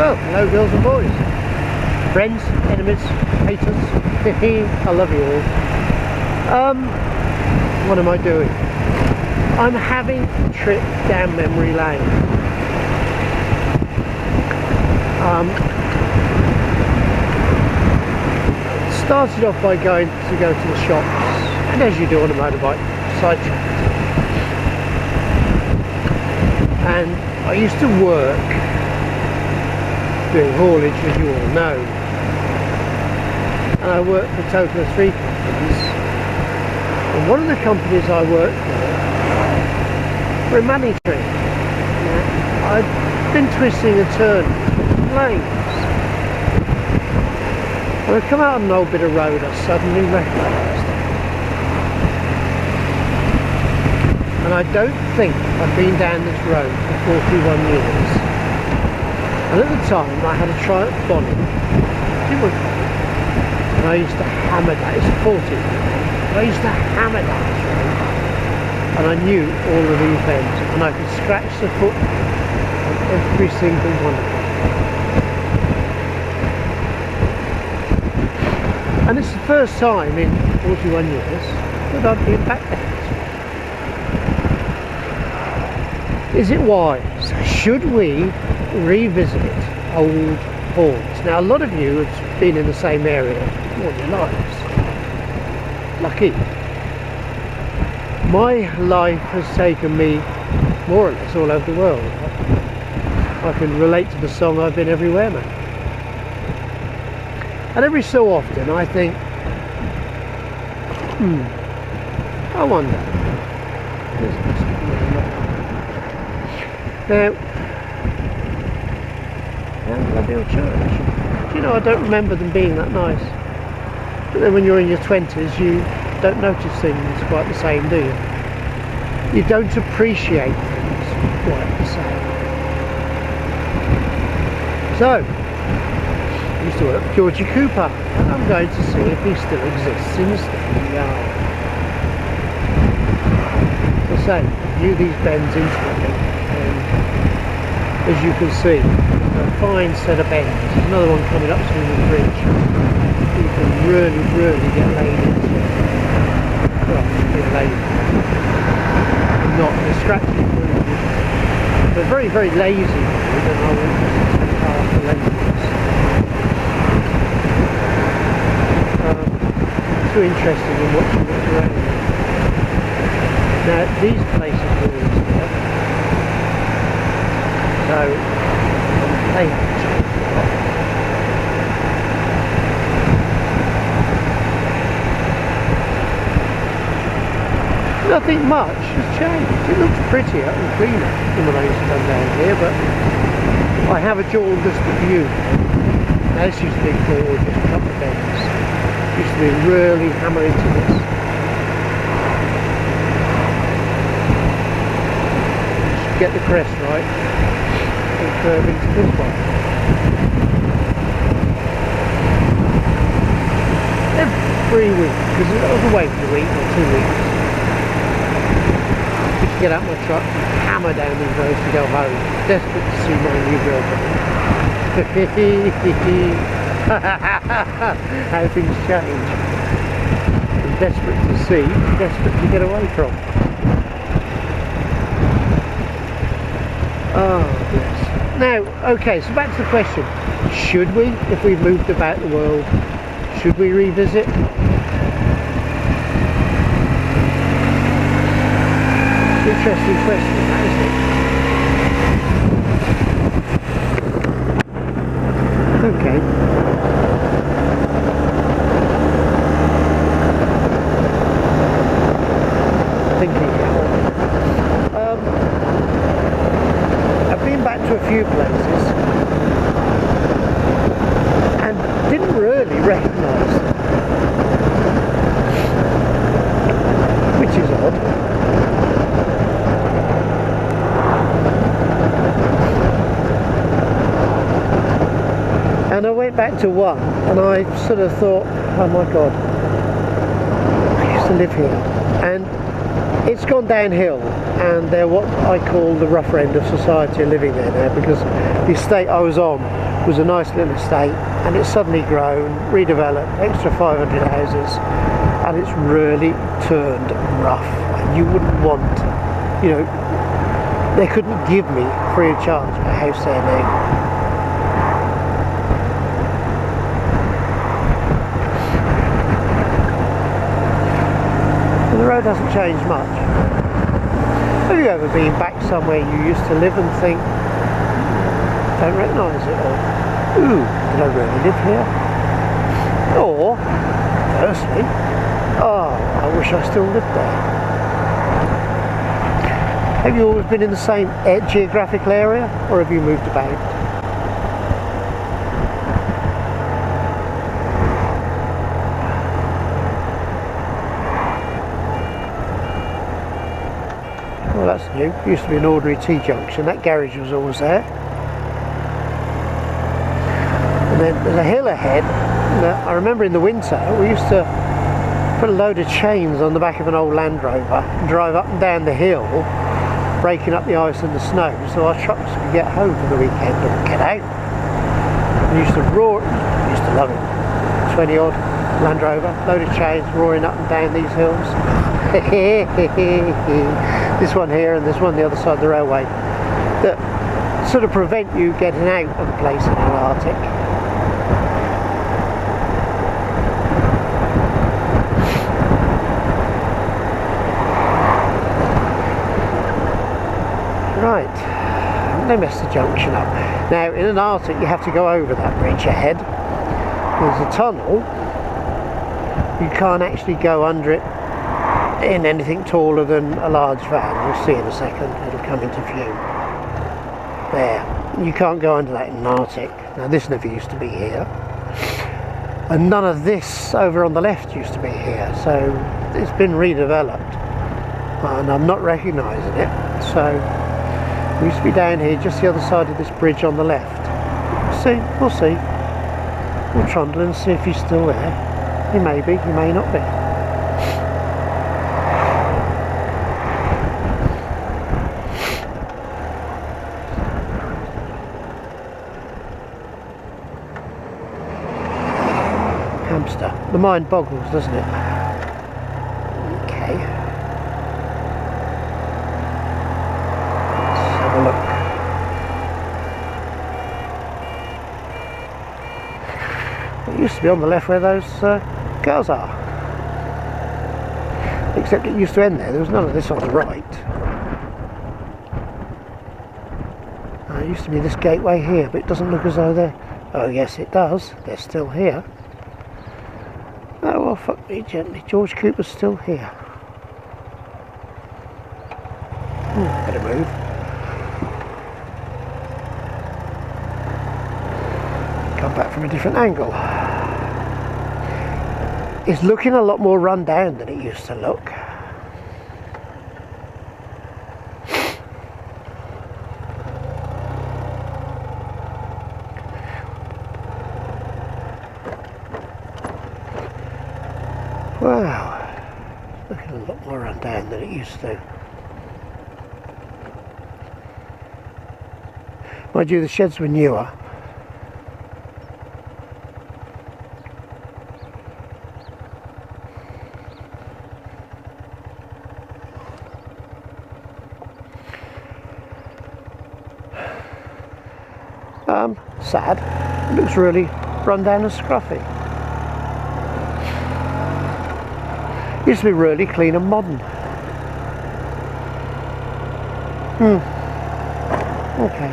Well, hello girls and boys, friends, enemies, haters, I love you all. What am I doing? I'm having a trip down memory lane. Started off by going to the shops, and as you do on a motorbike, sidetracked. And I used to work doing haulage, as you all know, and I worked for a total of 3 companies, and one of the companies I worked for were a money tree. I'd been twisting and turning lanes, and I'd come out on an old bit of road I suddenly recognised, and I don't think I've been down this road for 41 years. And at the time I had a Triumph bonnet, and I used to hammer that. It's a 40, but I used to hammer down this road, and I knew all of these bends, and I could scratch the foot on every single one of them. And it's the first time in 41 years that I've been back there. Is it wise? Should we revisit old haunts? Now, a lot of you have been in the same area all your lives. Lucky. My life has taken me more or less all over the world. I can relate to the song "I've Been Everywhere, Man." And every so often I think, I wonder. Now, lovely old church. You know, I don't remember them being that nice. But then when you're in your 20s, you don't notice things quite the same, do you? You don't appreciate things quite the same. So, I used to work with Georgie Cooper, and I'm going to see if he still exists in the same yard. As I say, view these bends intimately, and as you can see, a fine set of bends. There's another one coming up to the bridge. You can really get laid into it. Well, get laid and not distracting mood, but very lazy mood, and I want to take half the laziness. Too interesting in watching what's around. Now these places were always there, so they have changed a lot. Nothing much has changed. It looks prettier and cleaner than when I used to come down here, but I have a jaundiced view. Now this used to be gorgeous, a couple of bends. Used to be really hammer into this. Just get the crest right and curve into this one. Every week, because I was away for a week or 2 weeks, just get out my truck and hammer down these roads to go home, desperate to see my new girlfriend. How things change. I'm desperate to see, desperate to get away from. Oh yes. Now, okay, so back to the question. Should we, if we've moved about the world, should we revisit? Interesting question, that is it. Okay. I've been back to a few places and didn't really recognise them, which is odd. And I went back to one and I sort of thought, oh my god, I used to live here, and it's gone downhill, and they're what I call the rougher end of society living there now, because the estate I was on was a nice little estate, and it's suddenly grown, redeveloped, extra 500 houses, and it's really turned rough. And you wouldn't want, you know, they couldn't give me free of charge a house there now. The road hasn't changed much. Have you ever been back somewhere you used to live and think, don't recognise it, or ooh, did I really live here? Or, firstly, oh, I wish I still lived there. Have you always been in the same geographical area, or have you moved about? Well, that's new. It used to be an ordinary T-junction. That garage was always there. And then there's a hill ahead. Now, I remember in the winter we used to put a load of chains on the back of an old Land Rover and drive up and down the hill, breaking up the ice and the snow so our trucks could get home for the weekend or get out. We used to roar, used to love it. 20 odd Land Rover, load of chains roaring up and down these hills. This one here and this one the other side of the railway, that sort of prevent you getting out of the place in the Arctic. Right, they messed the junction up. Now in an Arctic you have to go over that bridge ahead. There's a tunnel. You can't actually go under it in anything taller than a large van. You'll see in a second, it'll come into view. There, you can't go under that in an Arctic. Now this never used to be here, and none of this over on the left used to be here, so it's been redeveloped and I'm not recognising it. So we used to be down here just the other side of this bridge on the left. We'll see. We'll trundle and see if he's still there. He may be, he may not be. Hamster. The mind boggles, doesn't it? Okay. Let's have a look. It used to be on the left where those cars are. Except it used to end there. There was none of this on the right. It used to be this gateway here, but it doesn't look as though they're... Oh yes it does. They're still here. Oh well, fuck me gently. George Cooper's still here. Better move. Come back from a different angle. It's looking a lot more run down than it used to look. Wow, it's looking a lot more run down than it used to. Mind you, the sheds were newer. Sad. It looks really run down and scruffy. Used to be really clean and modern. Okay.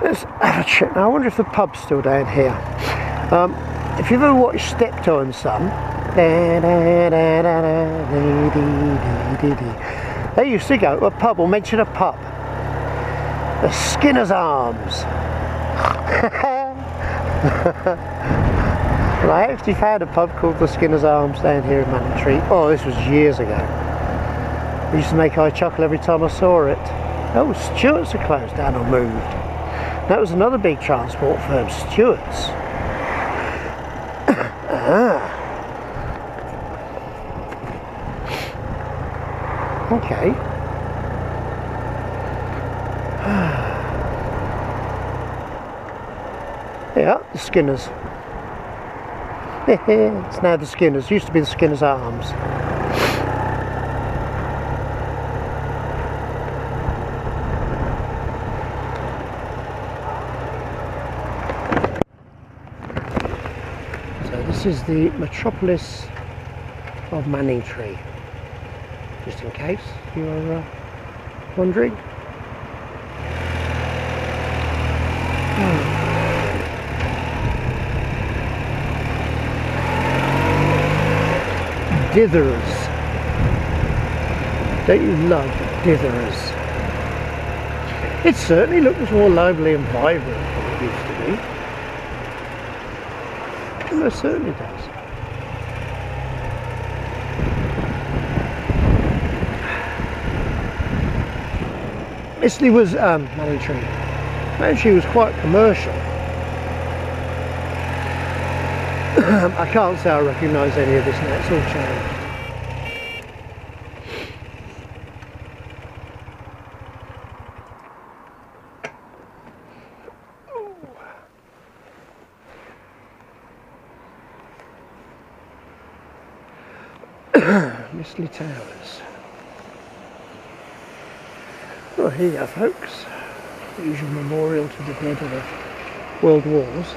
Let's have a check now. I wonder if the pub's still down here. If you've ever watched Steptoe and Son, they used to go to a pub, or mention a pub. The Skinner's Arms. Well, I actually found a pub called the Skinner's Arms down here in Manningtree. Oh, this was years ago. I used to make eye chuckle every time I saw it. Oh, Stewart's are closed down or moved. That was another big transport firm, Stewart's. Okay. Yeah, the Skinners. It's now the Skinners. Used to be the Skinners Arms. So this is the metropolis of Manningtree, just in case you are wondering. Dithers. Don't you love dithers? It certainly looks more lively and vibrant than it used to be. It most certainly does. Mistly was Manningtree. Manningtree was quite commercial. I can't say I recognise any of this now, it's all changed. Mistley Towers. Well, here you go, folks. The usual memorial to the dead of the World Wars.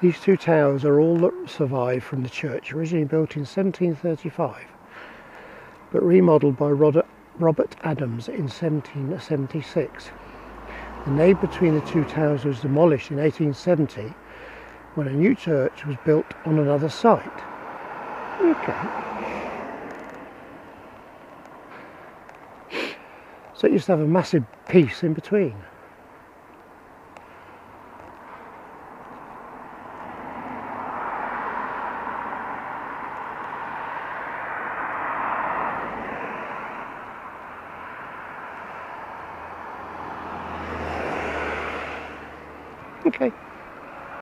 These two towers are all that survive from the church, originally built in 1735, but remodelled by Robert Adams in 1776. The nave between the two towers was demolished in 1870 when a new church was built on another site. Okay. So it used to have a massive piece in between. Okay.